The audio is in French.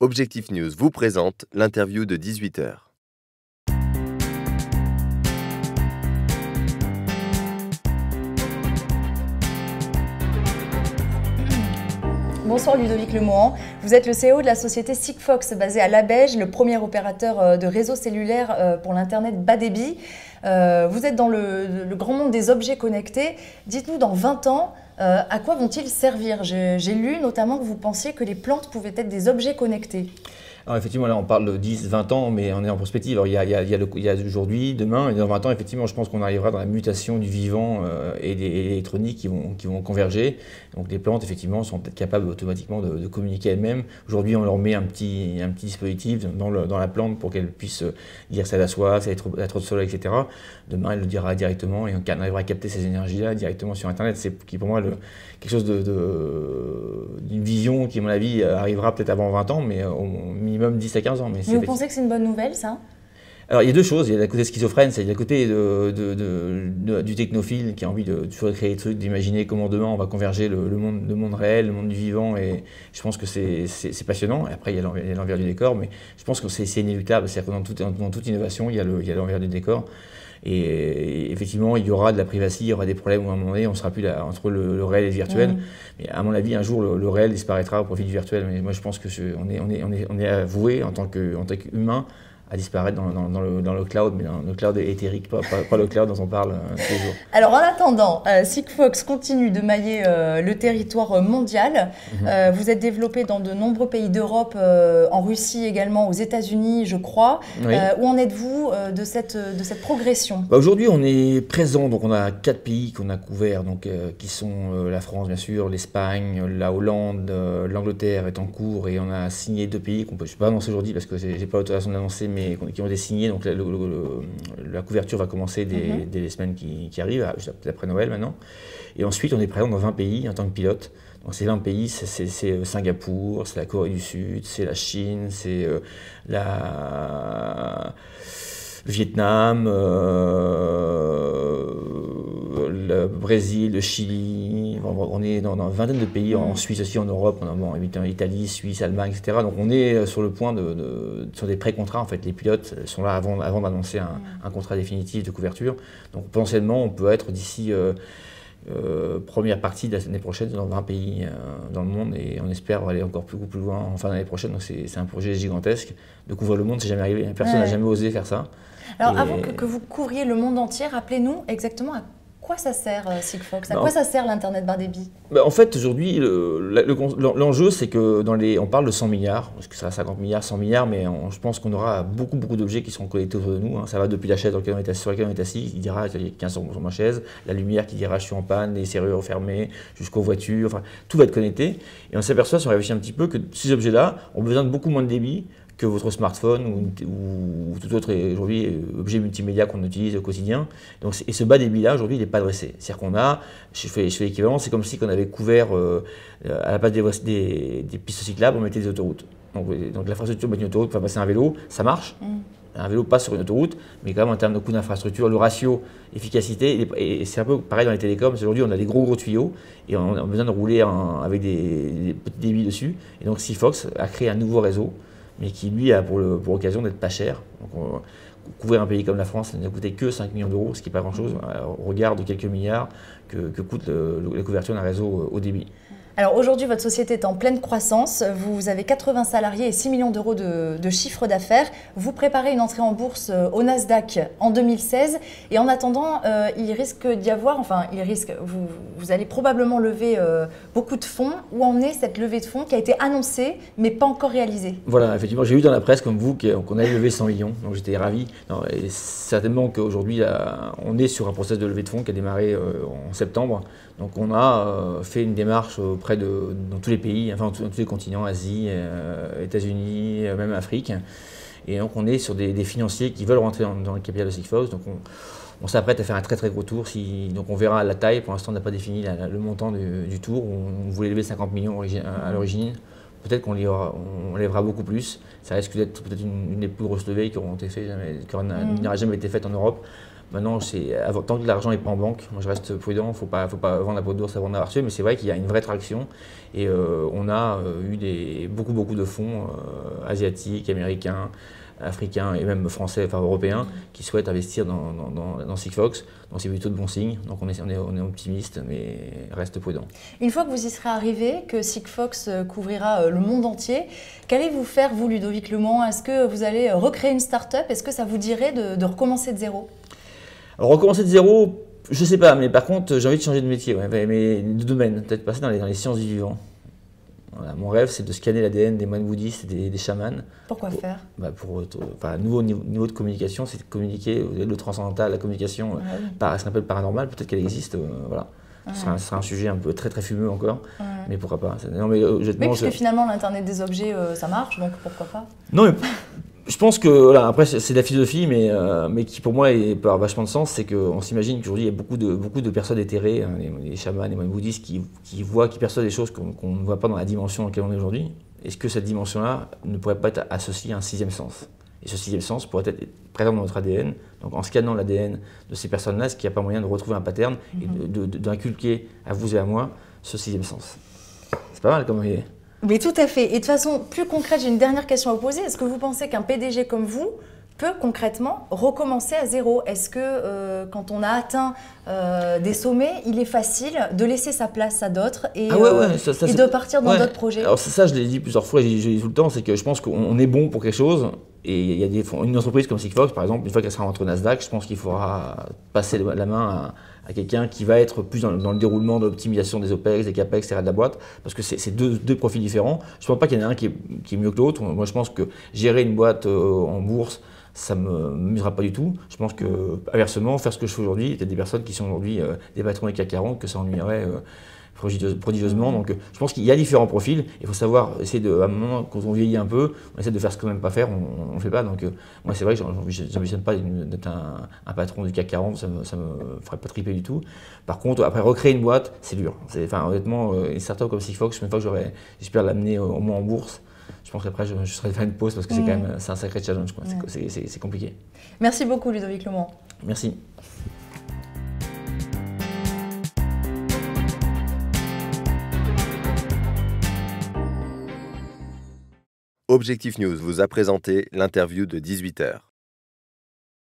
Objectif News vous présente l'interview de 18 heures. Bonsoir Ludovic Lemohan, vous êtes le CEO de la société Sigfox basée à Labège, le premier opérateur de réseau cellulaire pour l'internet bas débit. Vous êtes dans le grand monde des objets connectés. Dites-nous, dans 20 ans, à quoi vont-ils servir? J'ai lu notamment que vous pensiez que les plantes pouvaient être des objets connectés. Alors effectivement, là on parle de 10, 20 ans, mais on est en prospective. Alors, il y a aujourd'hui, demain, et dans 20 ans, effectivement, je pense qu'on arrivera dans la mutation du vivant et des l'électronique qui vont converger. Donc les plantes, effectivement, sont peut-être capables automatiquement de communiquer elles-mêmes. Aujourd'hui, on leur met un petit dispositif dans la plante pour qu'elle puisse dire ça la soif, ça a trop de soleil, etc. Demain, elle le dira directement et on arrivera à capter ces énergies-là directement sur Internet. C'est pour moi quelque chose d'une vision qui, à mon avis, arrivera peut-être avant 20 ans, mais au minimum 10 à 15 ans. Mais vous pensez que c'est une bonne nouvelle, ça? Alors il y a deux choses, il y a le côté schizophrène, c'est le côté du technophile qui a envie de toujours créer des trucs, d'imaginer comment demain on va converger le monde réel, le monde du vivant, et je pense que c'est passionnant. Et après il y a l'envers du décor, mais je pense que c'est inéluctable, c'est-à-dire que dans toute innovation il y a l'envers du décor. Et effectivement, il y aura de la privacy, il y aura des problèmes où à un moment donné, on ne sera plus là, entre le réel et le virtuel. Mais à mon avis, un jour, le réel disparaîtra au profit du virtuel. Mais moi, je pense qu'on est avoué en tant qu'humain à disparaître dans le cloud, mais dans le cloud éthérique, pas le cloud dont on parle tous les jours. Alors en attendant, Sigfox continue de mailler le territoire mondial. Vous êtes développé dans de nombreux pays d'Europe, en Russie également, aux États-Unis, je crois. Oui. Où en êtes-vous de cette progression? Aujourd'hui, on est présent, donc on a 4 pays qu'on a couverts, donc, qui sont la France, bien sûr, l'Espagne, la Hollande, l'Angleterre est en cours, et on a signé 2 pays je ne peux pas annoncer aujourd'hui parce que je n'ai pas l'autorisation d'annoncer, mais qui ont été signés, donc la couverture va commencer dès les semaines qui arrivent, juste après Noël maintenant. Et ensuite, on est présent dans 20 pays en tant que pilote. Donc ces 20 pays, c'est Singapour, c'est la Corée du Sud, c'est la Chine, c'est le Vietnam, le Brésil, le Chili. On est dans une vingtaine de pays, en Suisse aussi, en Europe, on a Italie, Suisse, Allemagne, etc. Donc on est sur le point sur des pré-contrats. En fait, les pilotes sont là avant d'annoncer un contrat définitif de couverture. Donc potentiellement, on peut être d'ici première partie de l'année prochaine dans 20 pays dans le monde, et on espère aller encore beaucoup plus loin en fin d'année prochaine. Donc c'est un projet gigantesque de couvrir le monde, c'est jamais arrivé, personne n'a jamais osé faire ça. Alors avant que vous couvriez le monde entier, rappelez-nous exactement à quoi ça sert Sigfox, à quoi ça sert l'internet bas débit? En fait, aujourd'hui, l'enjeu, c'est que on parle de 100 milliards, parce que ça sera 50 milliards, 100 milliards, mais je pense qu'on aura beaucoup d'objets qui seront connectés autour de nous. Ça va depuis la chaise sur laquelle on est assis, il dira il y a 15 sur ma chaise, la lumière qui dira je suis en panne, les serrures fermées, jusqu'aux voitures, enfin, tout va être connecté. Et on s'aperçoit, si on réfléchit un petit peu, que ces objets-là ont besoin de beaucoup moins de débit que votre smartphone ou tout autre aujourd'hui objet multimédia qu'on utilise au quotidien. Donc, et ce bas débit-là, aujourd'hui, il n'est pas adressé. C'est-à-dire qu'on a, je fais l'équivalent, c'est comme si on avait couvert à la place des pistes cyclables, on mettait des autoroutes. Donc l'infrastructure de mettre une autoroute pour faire passer un vélo, ça marche. Un vélo passe sur une autoroute, mais quand même en termes de coût d'infrastructure, le ratio efficacité, et c'est un peu pareil dans les télécoms. Aujourd'hui, on a des gros tuyaux et on a besoin de rouler avec des petits débits dessus. Et donc Sigfox a créé un nouveau réseau, mais qui lui a pour occasion d'être pas cher. Donc, couvrir un pays comme la France, ça n'a coûté que 5 millions d'euros, ce qui n'est pas grand-chose au regard de quelques milliards que coûte la couverture d'un réseau haut débit. Alors aujourd'hui, votre société est en pleine croissance. Vous avez 80 salariés et 6 millions d'euros de chiffre d'affaires. Vous préparez une entrée en bourse au Nasdaq en 2016. Et en attendant, il risque d'y avoir, vous allez probablement lever beaucoup de fonds. Où en est cette levée de fonds qui a été annoncée, mais pas encore réalisée? Voilà, effectivement, j'ai vu dans la presse comme vous qu'on avait levé 100 millions. Donc j'étais ravi. Et certainement qu'aujourd'hui, on est sur un process de levée de fonds qui a démarré en septembre. Donc on a fait une démarche dans tous les pays, enfin dans tous les continents, Asie, États-Unis, même Afrique. Et donc on est sur des financiers qui veulent rentrer dans le capital de Sigfox. Donc on s'apprête à faire un très gros tour. Donc on verra la taille. Pour l'instant, on n'a pas défini le montant du tour. On voulait lever 50 millions à l'origine. Peut-être qu'on lèvera beaucoup plus. Ça risque d'être peut-être une des plus grosses levées qui n'aura jamais été faite en Europe. Maintenant, tant que l'argent n'est pas en banque, moi je reste prudent, il ne faut pas vendre la peau d'ours avant d'avoir tué, mais c'est vrai qu'il y a une vraie traction et on a eu beaucoup de fonds asiatiques, américains, africains et même français, enfin européens, qui souhaitent investir dans Sigfox. Donc c'est plutôt de bon signe, donc on est optimiste, mais reste prudent. Une fois que vous y serez arrivé, que Sigfox couvrira le monde entier, qu'allez-vous faire, vous, Ludovic Lemant? Est-ce que vous allez recréer une start-up? Est-ce que ça vous dirait de recommencer de zéro? Alors recommencer de zéro, je sais pas, mais par contre j'ai envie de changer de métier, ouais, mais de domaine, peut-être passer dans les sciences du vivant. Voilà, mon rêve, c'est de scanner l'ADN des moines bouddhistes et des chamans. Pourquoi faire? Un nouveau niveau de communication, c'est de communiquer le transcendantal, la communication, ce qu'on appelle paranormal, peut-être qu'elle existe, voilà. Ce sera un sujet un peu très fumeux encore, mais pourquoi pas. Non, mais, parce que finalement l'Internet des objets, ça marche, donc pourquoi pas? Non, mais je pense que, voilà, après c'est de la philosophie, mais qui pour moi peut avoir vachement de sens, c'est qu'on s'imagine qu'aujourd'hui il y a beaucoup de personnes éthérées, hein, les chamans, les moines bouddhistes, qui perçoivent des choses qu'on ne voit pas dans la dimension dans laquelle on est aujourd'hui. Est-ce que cette dimension-là ne pourrait pas être associée à un sixième sens? Et ce sixième sens pourrait être présent dans notre ADN. Donc en scannant l'ADN de ces personnes-là, est-ce qu'il n'y a pas moyen de retrouver un pattern et d'inculquer à vous et à moi ce sixième sens? C'est pas mal comme idée. Mais tout à fait. Et de façon plus concrète, j'ai une dernière question à vous poser. Est-ce que vous pensez qu'un PDG comme vous peut concrètement recommencer à zéro? Est-ce que quand on a atteint des sommets, il est facile de laisser sa place à d'autres et de partir dans d'autres projets? Alors ça, je l'ai dit plusieurs fois, je l'ai dit tout le temps, c'est que je pense qu'on est bon pour quelque chose. Et il y a une entreprise comme Sigfox, par exemple, une fois qu'elle sera rentrée au Nasdaq, je pense qu'il faudra passer la main à quelqu'un qui va être plus dans le déroulement de l'optimisation des OPEX, des CAPEX, etc. de la boîte, parce que c'est deux profils différents. Je ne pense pas qu'il y en ait un qui est mieux que l'autre. Moi, je pense que gérer une boîte en bourse, ça ne m'amusera pas du tout. Je pense que, inversement, faire ce que je fais aujourd'hui, il y a des personnes qui sont aujourd'hui des patrons des CAC 40, que ça ennuierait prodigieusement. Donc je pense qu'il y a différents profils. Il faut savoir essayer à un moment, quand on vieillit un peu, on essaie de faire ce qu'on n'aime pas faire, on ne fait pas. Donc moi c'est vrai que je n'ambitionne pas d'être un patron du CAC 40, ça me ferait pas triper du tout. Par contre, après recréer une boîte, c'est dur. Honnêtement, une startup comme Sigfox, une fois que j'espère l'amener au moins en bourse, je pense qu'après je serai faire une pause parce que c'est quand même un sacré challenge, quoi. C'est compliqué. Merci beaucoup Ludovic Lemant. Merci. Objectif News vous a présenté l'interview de 18h.